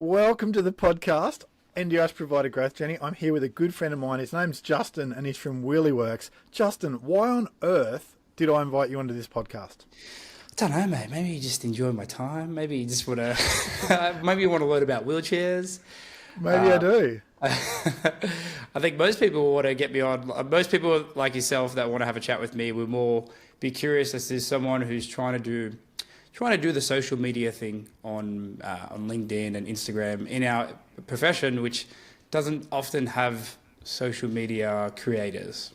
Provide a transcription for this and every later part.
Welcome to the podcast, NDIS Provider Growth Journey. I'm here with a good friend of mine. His name's Justin and he's from Wheelie Works. Justin, why on earth did I invite you onto this podcast? I don't know, mate. Maybe you just enjoy my time. Maybe you just want to. Maybe you want to learn about wheelchairs. Maybe I do. I think most people want to get me on. Most people like yourself that want to have a chat with me would more be curious as to someone who's trying to do the social media thing on LinkedIn and Instagram in our profession, which doesn't often have social media creators.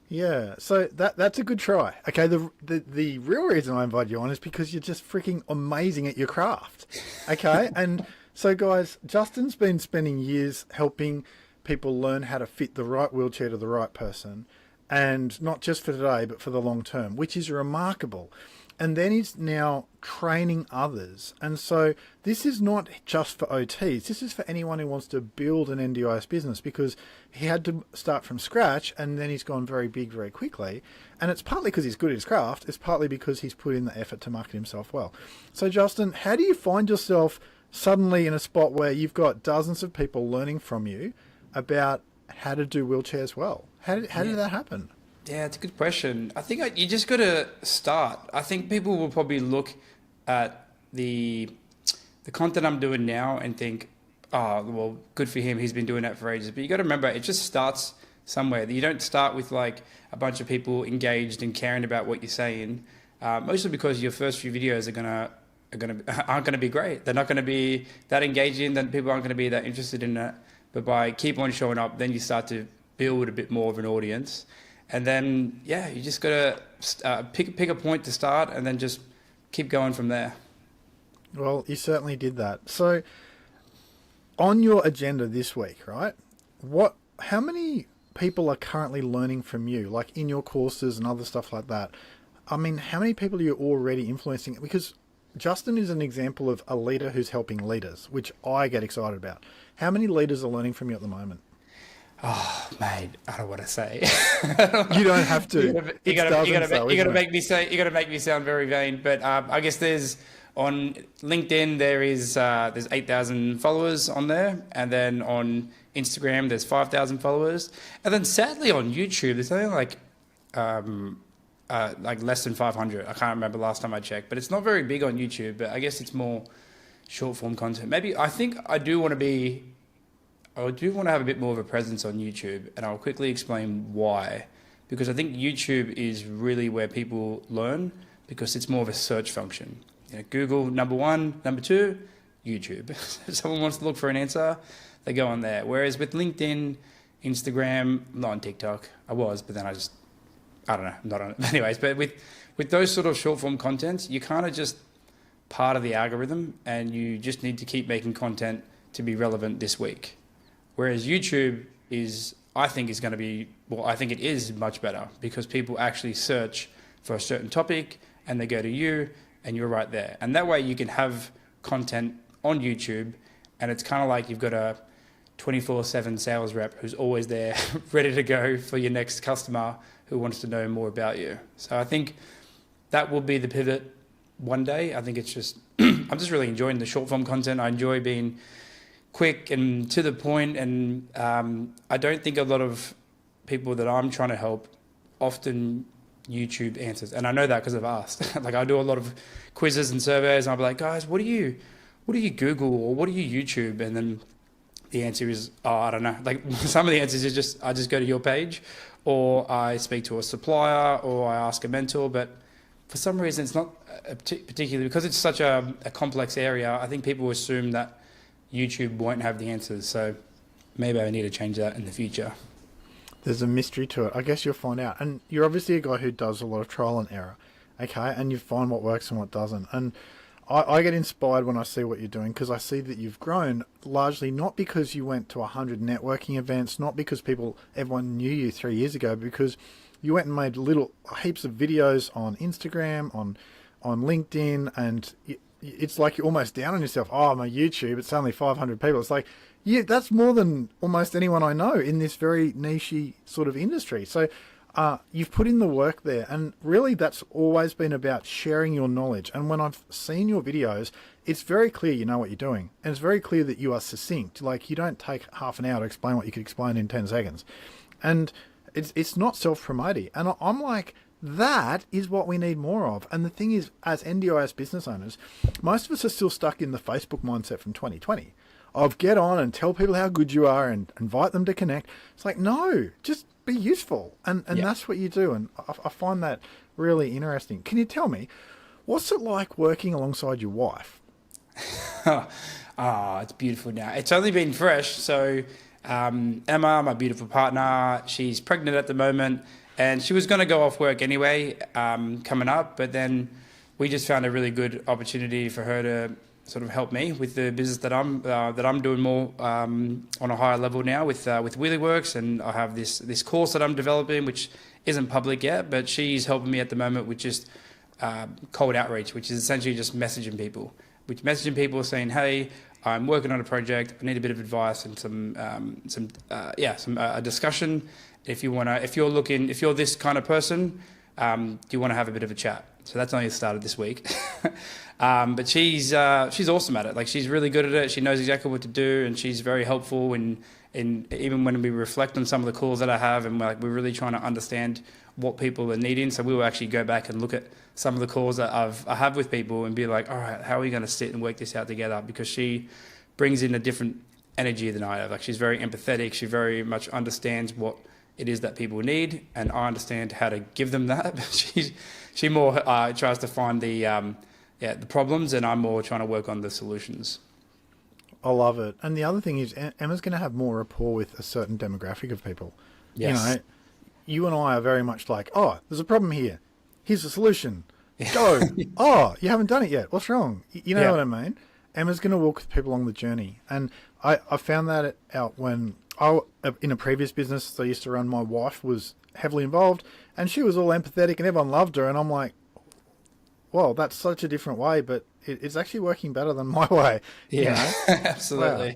Yeah, so that's a good try. Okay, the real reason I invited you on is because you're just freaking amazing at your craft. Okay, and so guys, Justin's been spending years helping people learn how to fit the right wheelchair to the right person, and not just for today, but for the long term, which is remarkable. And then he's now training others. And so this is not just for OTs. This is for anyone who wants to build an NDIS business, because he had to start from scratch and then he's gone very big very quickly. And it's partly because he's good at his craft. It's partly because he's put in the effort to market himself well. So Justin, how do you find yourself suddenly in a spot where you've got dozens of people learning from you about how to do wheelchairs well? How did that happen? Yeah, it's a good question. I think you just got to start. I think people will probably look at the content I'm doing now and think, oh, well, good for him. He's been doing that for ages. But you got to remember, it just starts somewhere. You don't start with like a bunch of people engaged and caring about what you're saying. Mostly because your first few videos aren't gonna be great. They're not gonna be that engaging. Then people aren't gonna be that interested in it. But by keep on showing up, then you start to build a bit more of an audience. And then, yeah, you just got to pick a point to start and then just keep going from there. Well, you certainly did that. So on your agenda this week, right, how many people are currently learning from you, like in your courses and other stuff like that? I mean, how many people are you already influencing? Because Justin is an example of a leader who's helping leaders, which I get excited about. How many leaders are learning from you at the moment? Oh, mate, I don't want to say. You don't have to. You got to make me say. You got to make me sound very vain. But I guess there's on LinkedIn there's 8,000 followers on there, and then on Instagram there's 5,000 followers, and then sadly on YouTube there's only like less than 500. I can't remember last time I checked, but it's not very big on YouTube. But I guess it's more short form content. Maybe I think I do want to have a bit more of a presence on YouTube, and I'll quickly explain why. Because I think YouTube is really where people learn, because it's more of a search function. You know, Google, number one. Number two, YouTube. If someone wants to look for an answer, they go on there. Whereas with LinkedIn, Instagram, not on TikTok. I was, but then I don't know, not on it. Anyways, but with those sort of short form contents, you're kind of just part of the algorithm, and you just need to keep making content to be relevant this week. Whereas YouTube I think it is much better, because people actually search for a certain topic and they go to you and you're right there. And that way you can have content on YouTube, and it's kind of like you've got a 24/7 sales rep who's always there ready to go for your next customer who wants to know more about you. So I think that will be the pivot one day. I think it's just, I'm just really enjoying the short form content. I enjoy being quick and to the point, and I don't think a lot of people that I'm trying to help often YouTube answers, and I know that because I've asked. Like, I do a lot of quizzes and surveys, and I'll be like, guys, what do you Google, or what do you YouTube? And then the answer is, oh, I don't know. Like, some of the answers is I just go to your page, or I speak to a supplier, or I ask a mentor. But for some reason, it's not particularly, because it's such a complex area. I think people assume that YouTube won't have the answers, so maybe I need to change that in the future. There's a mystery to it. I guess you'll find out. And you're obviously a guy who does a lot of trial and error, okay? And you find what works and what doesn't. And I get inspired when I see what you're doing, because I see that you've grown largely not because you went to 100 networking events, not because everyone knew you 3 years ago, because you went and made heaps of videos on Instagram, on LinkedIn, and it's like you're almost down on yourself. Oh, my YouTube, it's only 500 people. It's like, yeah, that's more than almost anyone I know in this very niche sort of industry. So you've put in the work there, and really that's always been about sharing your knowledge. And when I've seen your videos, it's very clear you know what you're doing, and it's very clear that you are succinct. Like, you don't take half an hour to explain what you could explain in 10 seconds. And it's not self-promoting. And I'm like, that is what we need more of. And the thing is, as NDIS business owners, most of us are still stuck in the Facebook mindset from 2020 of get on and tell people how good you are and invite them to connect. It's like, no, just be useful. And that's what you do. And I find that really interesting. Can you tell me, what's it like working alongside your wife? It's beautiful now. It's only been fresh. So Emma, my beautiful partner, she's pregnant at the moment, and she was going to go off work anyway coming up, but then we just found a really good opportunity for her to sort of help me with the business that I'm doing more on a higher level now with Wheelie Works, and I have this course that I'm developing, which isn't public yet, but she's helping me at the moment with just cold outreach, which is essentially just messaging people, saying, hey, I'm working on a project, I need a bit of advice and some discussion. If you're this kind of person, do you want to have a bit of a chat? So that's only started this week. But she's awesome at it. Like, she's really good at it. She knows exactly what to do, and she's very helpful. And even when we reflect on some of the calls that I have, and we're really trying to understand what people are needing. So we will actually go back and look at some of the calls that I have with people and be like, all right, how are we going to sit and work this out together? Because she brings in a different energy than I have. Like, she's very empathetic. She very much understands what it is that people need, and I understand how to give them that. But she more tries to find the problems, and I'm more trying to work on the solutions. I love it. And the other thing is, Emma's going to have more rapport with a certain demographic of people. Yes. You know, you and I are very much like, oh, there's a problem here. Here's the solution. Go. Oh, you haven't done it yet. What's wrong? You know what I mean? Emma's going to walk with people along the journey. And I found that out when in a previous business I used to run, my wife was heavily involved, and she was all empathetic and everyone loved her. And I'm like, well, that's such a different way, but it's actually working better than my way. Yeah, you know? Absolutely.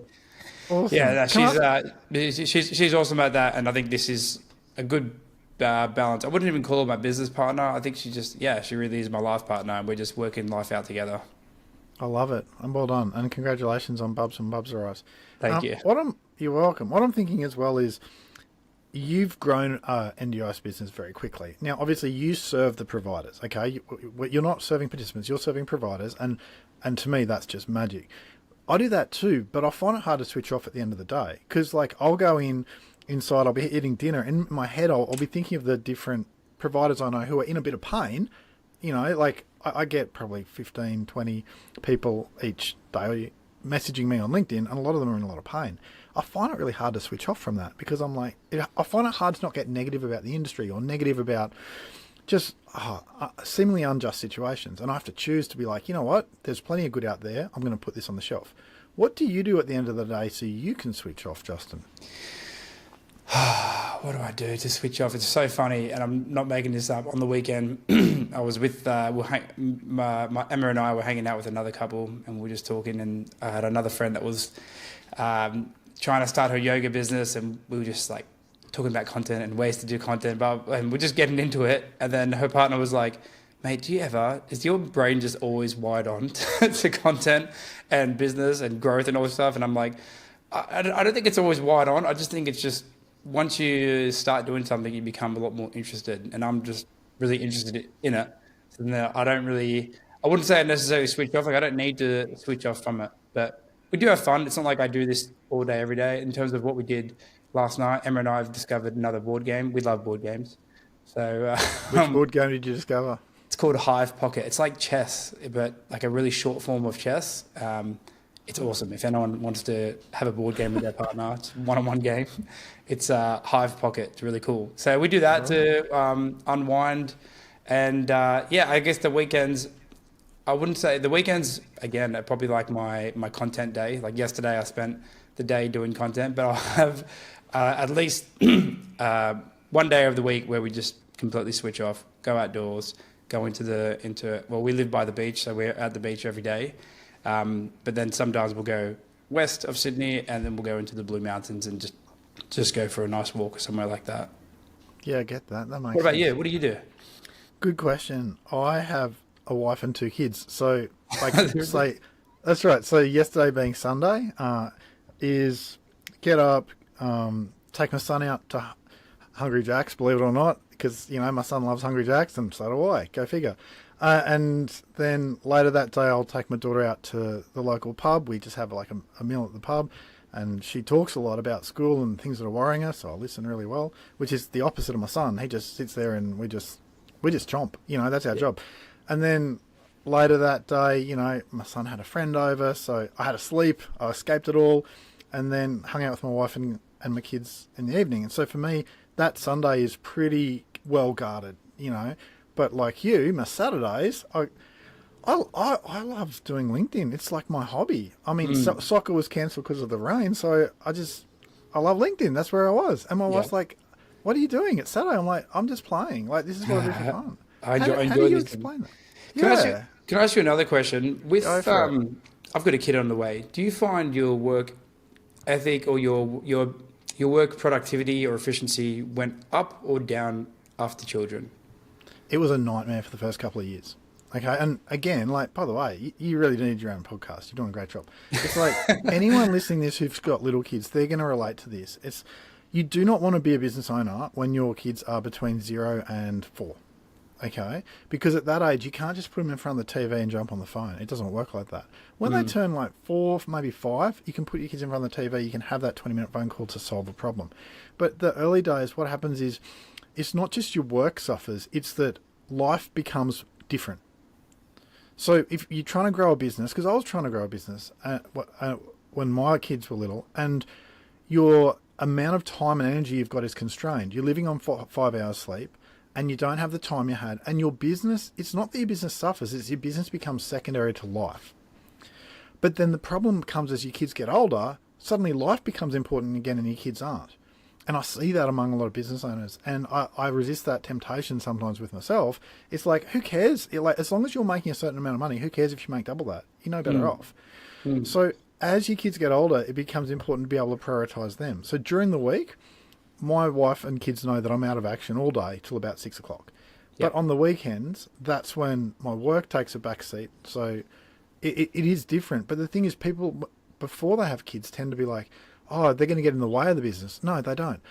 Wow. Awesome. Yeah, she's awesome at that, and I think this is a good balance. I wouldn't even call her my business partner. I think she really is my life partner, and we're just working life out together. I love it. And well done. And congratulations on Bubs and Bubs Are Us. Thank you. You're welcome. What I'm thinking as well is you've grown NDIS business very quickly. Now, obviously, you serve the providers, okay? You're not serving participants, you're serving providers. And to me, that's just magic. I do that too, but I find it hard to switch off at the end of the day. Because, like, I'll go inside, I'll be eating dinner, and in my head, I'll be thinking of the different providers I know who are in a bit of pain. You know, like, I get probably 15, 20 people each day messaging me on LinkedIn, and a lot of them are in a lot of pain. I find it really hard to switch off from that, because I'm like, I find it hard to not get negative about the industry or negative about just seemingly unjust situations. And I have to choose to be like, you know what, there's plenty of good out there. I'm going to put this on the shelf. What do you do at the end of the day so you can switch off, Justin? What do I do to switch off? It's so funny, and I'm not making this up. On the weekend, I was with Emma and I were hanging out with another couple, and we were just talking. And I had another friend that was trying to start her yoga business, and we were just like talking about content and ways to do content, and we're just getting into it. And then her partner was like, "Mate, is your brain just always wired on to content and business and growth and all this stuff?" And I'm like, I don't think it's always wired on. I just think it's just, once you start doing something, you become a lot more interested, and I'm just really interested in it. So now I wouldn't say I necessarily switch off. Like, I don't need to switch off from it, but we do have fun. It's not like I do this all day, every day. In terms of what we did last night, Emma and I have discovered another board game. We love board games. So which board game did you discover? It's called Hive Pocket. It's like chess, but like a really short form of chess. It's awesome. If anyone wants to have a board game with their partner, it's a one-on-one game. It's Hive Pocket. It's really cool. So we do that to unwind. And I guess the weekends, I wouldn't say the weekends, again, are probably like my content day. Like yesterday, I spent the day doing content, but I'll have at least one day of the week where we just completely switch off, go outdoors, go well, we live by the beach, so we're at the beach every day. But then sometimes we'll go west of Sydney, and then we'll go into the Blue Mountains and just go for a nice walk or somewhere like that. Yeah, I get that. That makes What about sense. you? What do you do? Good question. I have a wife and two kids. So, like, say, that's right. So, yesterday being Sunday, is get up, take my son out to Hungry Jack's, believe it or not, because, you know, my son loves Hungry Jack's and so do I. Go figure. And then later that day, I'll take my daughter out to the local pub. We just have like a meal at the pub. And she talks a lot about school and things that are worrying her, so I listen really well, which is the opposite of my son. He just sits there and we just chomp. You know, that's our job. And then later that day, you know, my son had a friend over, so I had to sleep. I escaped it all and then hung out with my wife and my kids in the evening. And so for me, that Sunday is pretty well guarded, you know. But like you, my Saturdays, I love doing LinkedIn. It's like my hobby. I mean, soccer was cancelled because of the rain, so I love LinkedIn. That's where I was. And my wife's like, "What are you doing? It's Saturday." I'm like, "I'm just playing. Like, this is what I do for fun." I How enjoy do you this. explain that? Can I ask you another question? With Go for it. I've got a kid on the way. Do you find your work ethic or your work productivity or efficiency went up or down after children? It was a nightmare for the first couple of years. Okay, and again, like, by the way, you really need your own podcast. You're doing a great job. It's like anyone listening to this who's got little kids, they're going to relate to this. You do not want to be a business owner when your kids are between 0 and 4. Okay, because at that age you can't just put them in front of the TV and jump on the phone. It doesn't work like that. When they turn like 4, maybe 5, you can put your kids in front of the TV. You can have that 20-minute phone call to solve a problem. But the early days, what happens is, it's not just your work suffers. It's that life becomes different. So if you're trying to grow a business, because I was trying to grow a business when my kids were little, and your amount of time and energy you've got is constrained. You're living on 5 hours sleep, and you don't have the time you had. And your business, it's not that your business suffers, it's your business becomes secondary to life. But then the problem comes as your kids get older, suddenly life becomes important again and your kids aren't. And I see that among a lot of business owners, and I resist that temptation sometimes with myself. It's like, who cares? Like, as long as you're making a certain amount of money, who cares if you make double that? You're no better off. So as your kids get older, it becomes important to be able to prioritize them. So during the week, my wife and kids know that I'm out of action all day till about 6 o'clock. But on the weekends, that's when my work takes a back seat. So it is different. But the thing is, people, before they have kids, tend to be like, oh, they're going to get in the way of the business. No, they don't.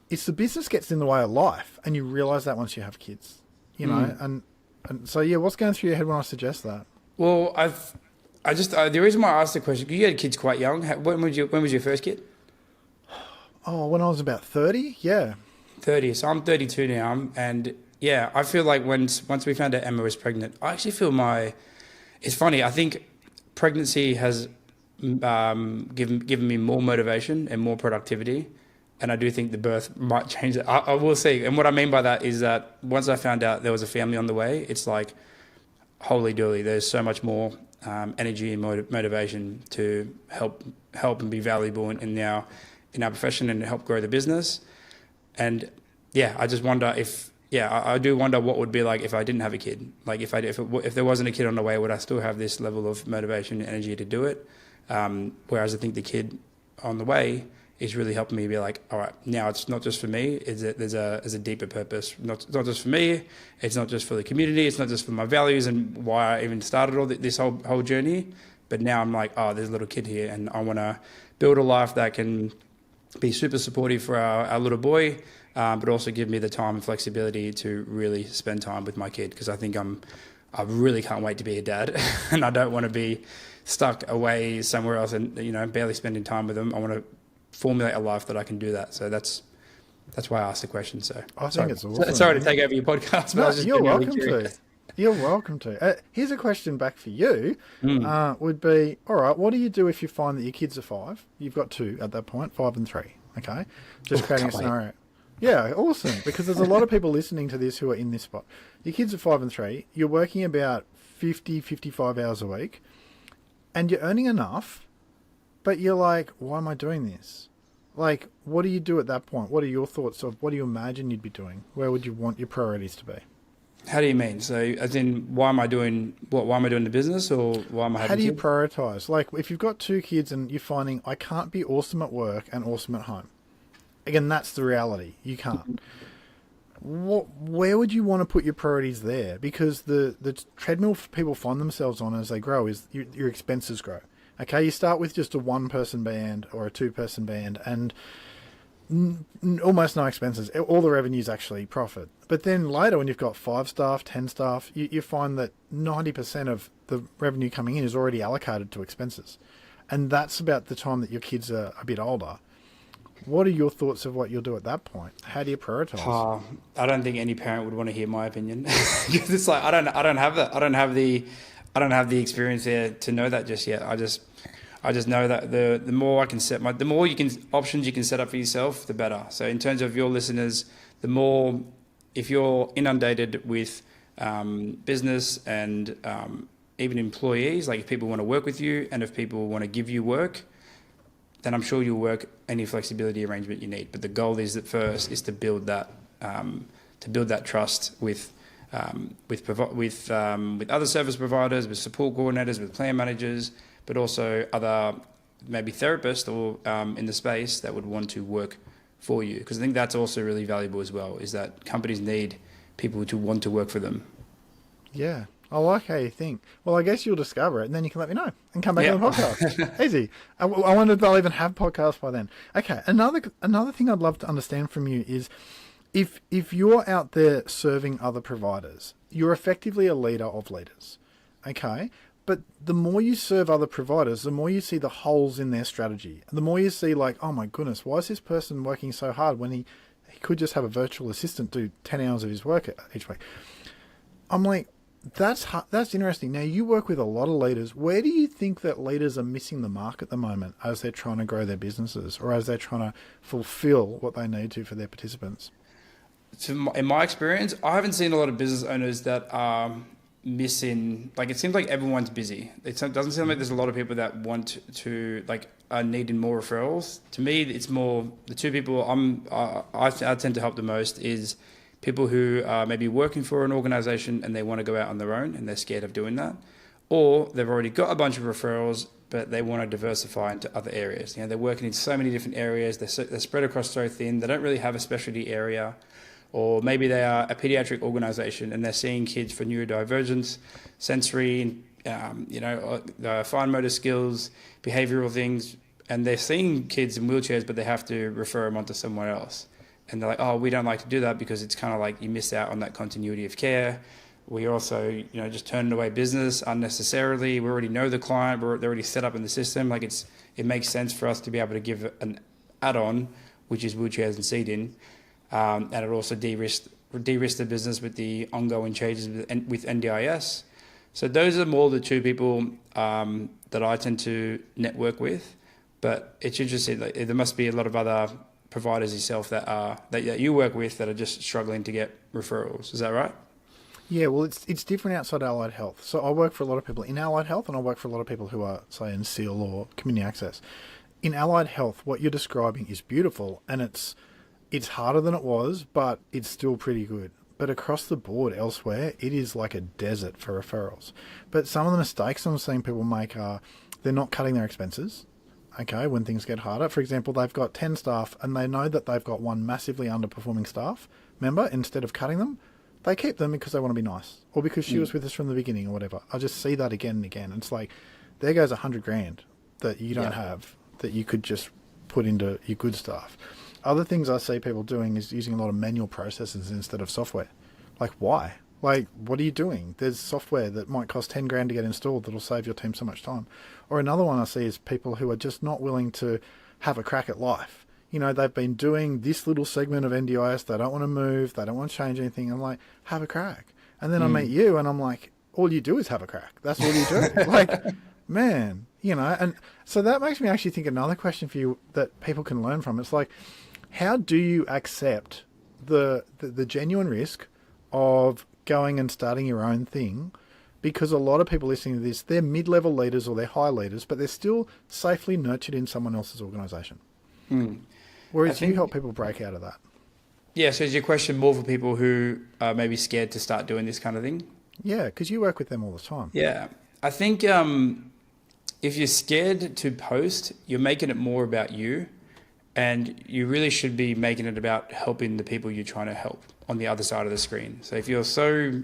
It's the business gets in the way of life, and you realise that once you have kids, you know. And so, yeah, what's going through your head when I suggest that? Well, the reason why I asked the question, because you had kids quite young. When was your first kid? Oh, when I was about 30, yeah. 30. So I'm 32 now, and yeah, I feel like once we found out Emma was pregnant, I actually feel it's funny. I think pregnancy has given me more motivation and more productivity, and I do think the birth might change it. I will see. And what I mean by that is that once I found out there was a family on the way, it's like, holy dooly, there's so much more energy and motivation to help and be valuable in our profession and help grow the business. And yeah, I just wonder I do wonder what would be like if I didn't have a kid. Like if there wasn't a kid on the way, would I still have this level of motivation and energy to do it? Whereas I think the kid on the way is really helping me be like, all right, now it's not just for me. There's a deeper purpose. It's not just for me. It's not just for the community. It's not just for my values and why I even started all this whole journey. But now I'm like, oh, there's a little kid here, and I want to build a life that can be super supportive for our little boy, but also give me the time and flexibility to really spend time with my kid, because I think I really can't wait to be a dad, and I don't want to be stuck away somewhere else and barely spending time with them. I want to formulate a life that I can do that. So that's why I asked the question. So I think it's awesome. Sorry to take over your podcast, but No, I was just you're genuinely welcome curious. to. You're welcome to. Here's a question back for you. Would be, all right, what do you do if you find that your kids are 5? You've got 2 at that point, 5 and 3. Okay, just creating a scenario. Yeah, awesome. Because there's a lot of people listening to this who are in this spot. Your kids are 5 and 3. You're working about 50, 55 hours a week, and you're earning enough, but you're like, why am I doing this? Like, what do you do at that point? What are your thoughts of what do you imagine you'd be doing? Where would you want your priorities to be? How do you mean? So, as in, why am I doing the business, or why am I having How do you kids? prioritize? Like, if you've got 2 kids and you're finding I can't be awesome at work and awesome at home. Again, that's the reality. You can't. where would you want to put your priorities there? Because the treadmill people find themselves on as they grow is your expenses grow. Okay, you start with just a one-person band or a two-person band and almost no expenses. All the revenue's actually profit. But then later when you've got 5 staff, 10 staff, you find that 90% of the revenue coming in is already allocated to expenses. And that's about the time that your kids are a bit older. What are your thoughts of what you'll do at that point? How do you prioritize? I don't think any parent would want to hear my opinion. It's like I don't have that. I don't have the experience there to know that just yet. I just know that the more I can the more options you can set up for yourself, the better. So in terms of your listeners, the more, if you're inundated with business and even employees, like if people want to work with you and if people want to give you work, then I'm sure you'll work any flexibility arrangement you need. But the goal is that first is to build that trust with other service providers, with support coordinators, with plan managers, but also other maybe therapists or in the space that would want to work for you. Because I think that's also really valuable as well, is that companies need people to want to work for them. Yeah. I like how you think. Well, I guess you'll discover it, and then you can let me know and come back on the podcast. Easy. I wonder if they'll even have podcasts by then. Okay. Another thing I'd love to understand from you is if you're out there serving other providers, you're effectively a leader of leaders. Okay. But the more you serve other providers, the more you see the holes in their strategy. The more you see like, oh my goodness, why is this person working so hard when he could just have a virtual assistant do 10 hours of his work each week? I'm like, that's interesting. Now, you work with a lot of leaders. Where do you think that leaders are missing the mark at the moment as they're trying to grow their businesses or as they're trying to fulfill what they need to for their participants? In my experience, I haven't seen a lot of business owners that are missing, like it seems like everyone's busy. It doesn't seem like there's a lot of people that want to, like, are needing more referrals. To me, it's more the two people I tend to help the most is people who are maybe working for an organization and they want to go out on their own and they're scared of doing that. Or they've already got a bunch of referrals, but they want to diversify into other areas. You know, they're working in so many different areas. They're spread across so thin. They don't really have a specialty area. Or maybe they are a pediatric organization and they're seeing kids for neurodivergence, sensory, fine motor skills, behavioral things. And they're seeing kids in wheelchairs, but they have to refer them onto somewhere else. And they're like, oh, we don't like to do that because it's kind of like you miss out on that continuity of care. We also, just turning away business unnecessarily. We already know the client. They're already set up in the system. Like it makes sense for us to be able to give an add-on, which is wheelchairs and seating. And it also de-risk the business with the ongoing changes with NDIS. So those are more the two people that I tend to network with. But it's interesting. Like, there must be a lot of other providers yourself that you work with that are just struggling to get referrals. Is that right? Yeah, well, it's different outside allied health. So I work for a lot of people in allied health, and I work for a lot of people who are, say, in SEAL or community access. In allied health, what you're describing is beautiful, and it's harder than it was, but it's still pretty good. But across the board elsewhere, it is like a desert for referrals. But some of the mistakes I'm seeing people make are they're not cutting their expenses. Okay, when things get harder. For example, they've got 10 staff and they know that they've got one massively underperforming staff member. Instead of cutting them, they keep them because they want to be nice or because she was with us from the beginning or whatever. I just see that again and again. It's like, there goes $100,000 that you don't have that you could just put into your good staff. Other things I see people doing is using a lot of manual processes instead of software. Like, why? Like, what are you doing? There's software that might cost $10,000 to get installed that'll save your team so much time. Or another one I see is people who are just not willing to have a crack at life. They've been doing this little segment of NDIS. They don't want to move. They don't want to change anything. I'm like, have a crack. And then I meet you and I'm like, all you do is have a crack. That's all you do. Like, man, and so that makes me actually think another question for you that people can learn from. It's like, how do you accept the genuine risk of going and starting your own thing? Because a lot of people listening to this, they're mid-level leaders or they're high leaders, but they're still safely nurtured in someone else's organisation. Whereas you help people break out of that. Yeah, so is your question more for people who are maybe scared to start doing this kind of thing? Yeah, because you work with them all the time. Yeah, I think if you're scared to post, you're making it more about you. And you really should be making it about helping the people you're trying to help on the other side of the screen. So if you're so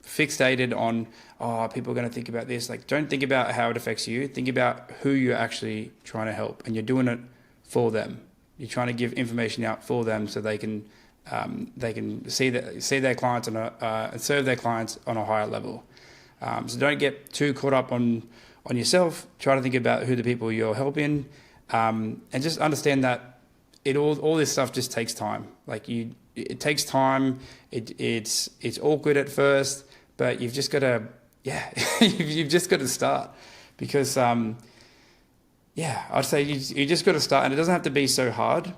fixated on, oh, people are going to think about this, like, don't think about how it affects you. Think about who you're actually trying to help, and you're doing it for them. You're trying to give information out for them so they can see their clients and serve their clients on a higher level. So don't get too caught up on yourself. Try to think about who the people you're helping, and just understand that all this stuff just takes time. Like it takes time. It's awkward at first, but you've just got to you've just got to start, because I'd say you just got to start, and it doesn't have to be so hard.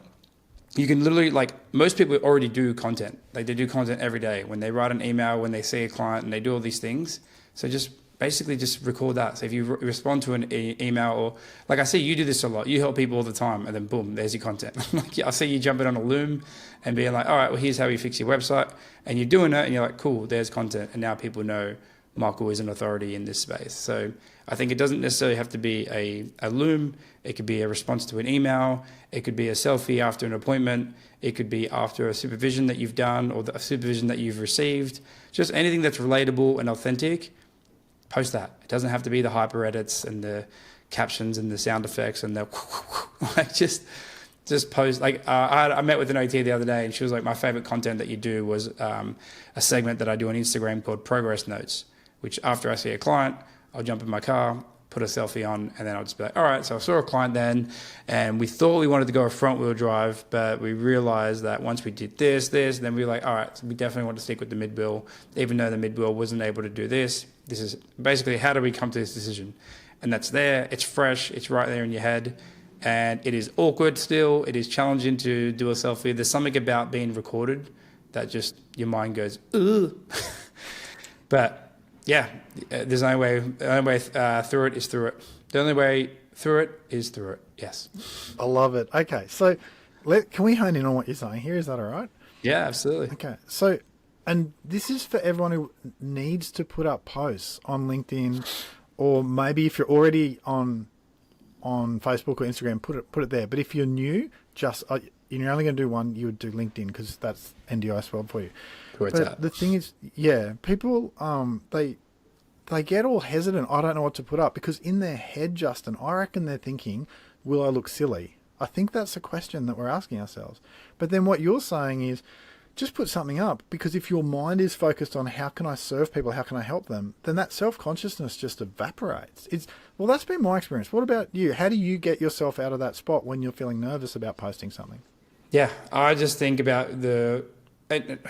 You can literally, like, most people already do content. Like, they do content every day when they write an email, when they see a client, and they do all these things. So just basically just record that. So if you respond to an email, or like I see you do this a lot, you help people all the time, and then boom, there's your content. Like, I see you jumping on a Loom and being like, all right, well, here's how you fix your website, and you're doing it, and you're like, cool, there's content, and now people know Michael is an authority in this space. So I think it doesn't necessarily have to be a Loom. It could be a response to an email. It could be a selfie after an appointment. It could be after a supervision that you've done, or a supervision that you've received. Just anything that's relatable and authentic, post that. It doesn't have to be the hyper edits and the captions and the sound effects and the like, just post. Like, I met with an OT the other day, and she was like, my favorite content that you do was a segment that I do on Instagram called Progress Notes, which after I see a client, I'll jump in my car, put a selfie on, and then I'll just be like, all right, so I saw a client then, and we thought we wanted to go a front wheel drive, but we realized that once we did this, then we were like, all right, so we definitely want to stick with the mid wheel, even though the mid wheel wasn't able to do this. This is basically, how do we come to this decision? And that's there, it's fresh, it's right there in your head, and it is awkward still, it is challenging to do a selfie. There's something about being recorded that just, your mind goes, ugh. But yeah, there's no way. The only way through it is through it. The only way through it is through it. Yes. I love it. Okay, so can we hone in on what you're saying here? Is that all right? Yeah, absolutely. Okay, so, and this is for everyone who needs to put up posts on LinkedIn, or maybe if you're already on Facebook or Instagram, put it there. But if you're new, just you're only going to do one, you would do LinkedIn, because that's NDIS world for you. But the thing is, people, they get all hesitant. I don't know what to put up, because in their head, Justin, I reckon they're thinking, will I look silly? I think that's a question that we're asking ourselves. But then what you're saying is, just put something up, because if your mind is focused on how can I serve people, how can I help them, then that self-consciousness just evaporates. Well, that's been my experience. What about you? How do you get yourself out of that spot when you're feeling nervous about posting something? Yeah, I just think about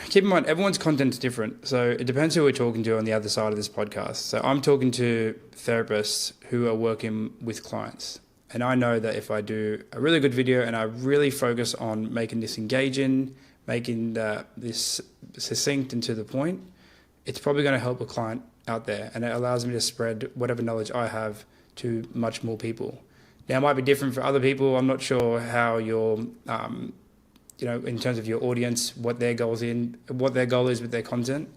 keep in mind, everyone's content's different. So it depends who we're talking to on the other side of this podcast. So I'm talking to therapists who are working with clients. And I know that if I do a really good video and I really focus on making this engaging, making this succinct and to the point, it's probably going to help a client out there. And it allows me to spread whatever knowledge I have to much more people. Now, it might be different for other people. I'm not sure how your in terms of your audience, what their goal is with their content.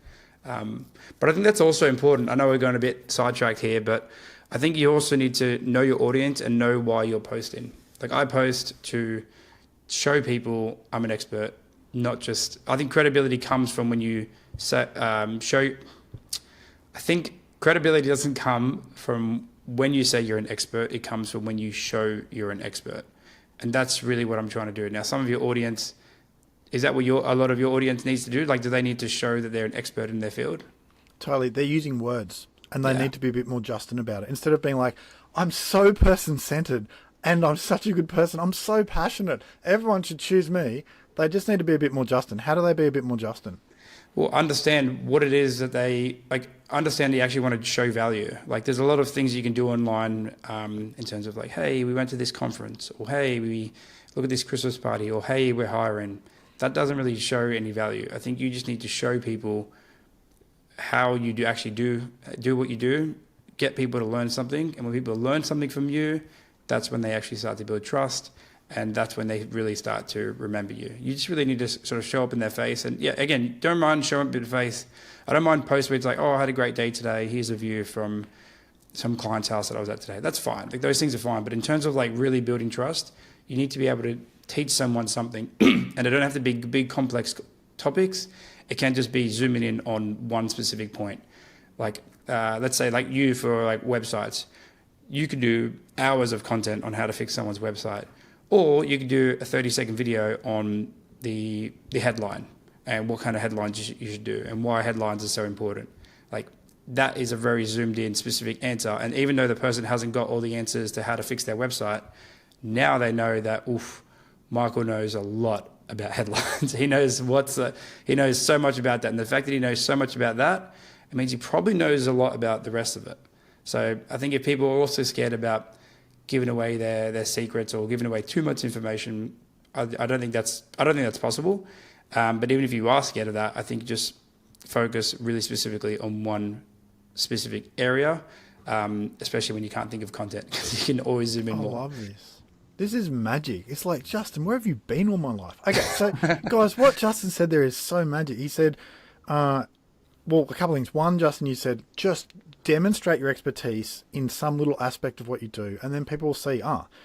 But I think that's also important. I know we're going a bit sidetracked here, but I think you also need to know your audience and know why you're posting. Like, I post to show people I'm an expert, not just, I think credibility comes from when you show, I think credibility doesn't come from when you say you're an expert, it comes from when you show you're an expert. And that's really what I'm trying to do. Now, some of your audience, is that what a lot of your audience needs to do? Like, do they need to show that they're an expert in their field? Totally. They're using words, and they need to be a bit more Justin about it. Instead of being like, I'm so person-centered and I'm such a good person, I'm so passionate, everyone should choose me. They just need to be a bit more Justin. How do they be a bit more Justin? Well, understand what it is that they, like, understand that you actually want to show value. Like, there's a lot of things you can do online in terms of like, hey, we went to this conference, or hey, we look at this Christmas party, or hey, we're hiring. That doesn't really show any value. I think you just need to show people how you do what you do, get people to learn something. And when people learn something from you, that's when they actually start to build trust. And that's when they really start to remember you. You just really need to sort of show up in their face. And yeah, again, don't mind showing up in their face. I don't mind posts where it's like, oh, I had a great day today. Here's a view from some client's house that I was at today. That's fine. Like, those things are fine. But in terms of like really building trust, you need to be able to teach someone something, and it don't have to be big complex topics. It can just be zooming in on one specific point. Like let's say like you for like websites, you could do hours of content on how to fix someone's website, or you could do a 30-second video on the headline and what kind of headlines you should do and why headlines are so important. Like that is a very zoomed in specific answer. And even though the person hasn't got all the answers to how to fix their website, now they know that, Michael knows a lot about headlines. He knows he knows so much about that. And the fact that he knows so much about that, it means he probably knows a lot about the rest of it. So I think if people are also scared about giving away their secrets or giving away too much information, I don't think that's possible. But even if you are scared of that, I think just focus really specifically on one specific area, especially when you can't think of content, because you can always zoom in more. I love this. This is magic. It's like, Justin, where have you been all my life? Okay, so guys, what Justin said there is so magic. He said, well, a couple of things. One, Justin, you said just demonstrate your expertise in some little aspect of what you do, and then people will see,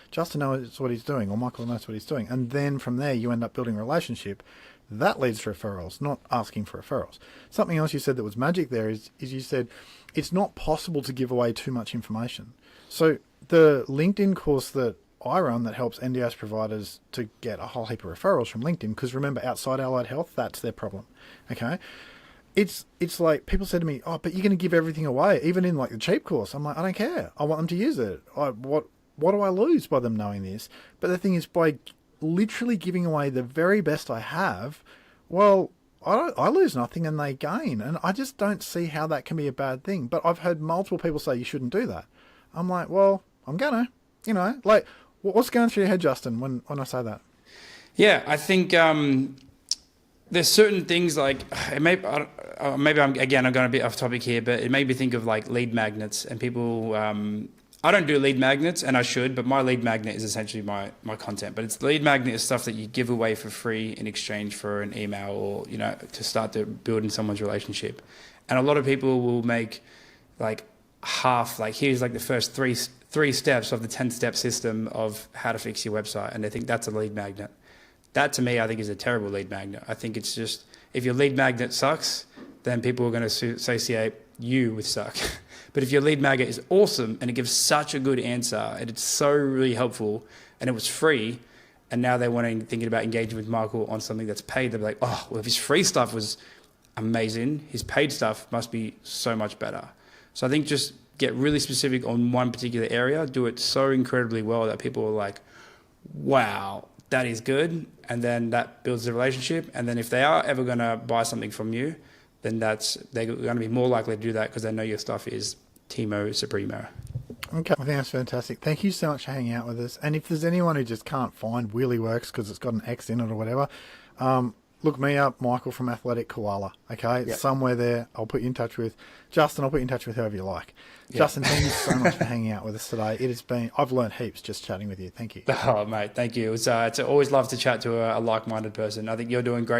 Justin knows what he's doing, or Michael knows what he's doing. And then from there, you end up building a relationship. That leads to referrals, not asking for referrals. Something else you said that was magic there is you said it's not possible to give away too much information. So the LinkedIn course that I run that helps NDIS providers to get a whole heap of referrals from LinkedIn, because remember, outside allied health, that's their problem. Okay. It's like people said to me, but you're going to give everything away, even in like the cheap course. I'm like, I don't care. I want them to use it. What do I lose by them knowing this? But the thing is, by literally giving away the very best I have, well, I lose nothing and they gain. And I just don't see how that can be a bad thing. But I've heard multiple people say you shouldn't do that. I'm like, well, I'm going to, like, what's going through your head, Justin, when I say that? Yeah, I think there's certain things like, maybe I'm going a bit off topic here, but it made me think of like lead magnets and people, I don't do lead magnets and I should, but my lead magnet is essentially my content. But it's lead magnet is stuff that you give away for free in exchange for an email or, to start to build in someone's relationship. And a lot of people will make like here's like the first three steps of the 10-step system of how to fix your website. And they think that's a lead magnet. That to me, I think is a terrible lead magnet. I think it's just, if your lead magnet sucks, then people are going to associate you with suck. But if your lead magnet is awesome and it gives such a good answer and it's so really helpful and it was free, and now they're thinking about engaging with Michael on something that's paid, they're like, if his free stuff was amazing, his paid stuff must be so much better. So I think just get really specific on one particular area, do it so incredibly well that people are like, wow, that is good. And then that builds the relationship. And then if they are ever going to buy something from you, then they're going to be more likely to do that because they know your stuff is Timo Supremo. Okay, I think that's fantastic. Thank you so much for hanging out with us. And if there's anyone who just can't find Wheelie Works because it's got an X in it or whatever, look me up, Michael from Athletic Koala. Okay, it's somewhere there. I'll put you in touch with Justin. I'll put you in touch with whoever you like. Yep. Justin, thank you so much for hanging out with us today. I've learned heaps just chatting with you. Thank you. Oh, mate, thank you. It's always love to chat to a like-minded person. I think you're doing great.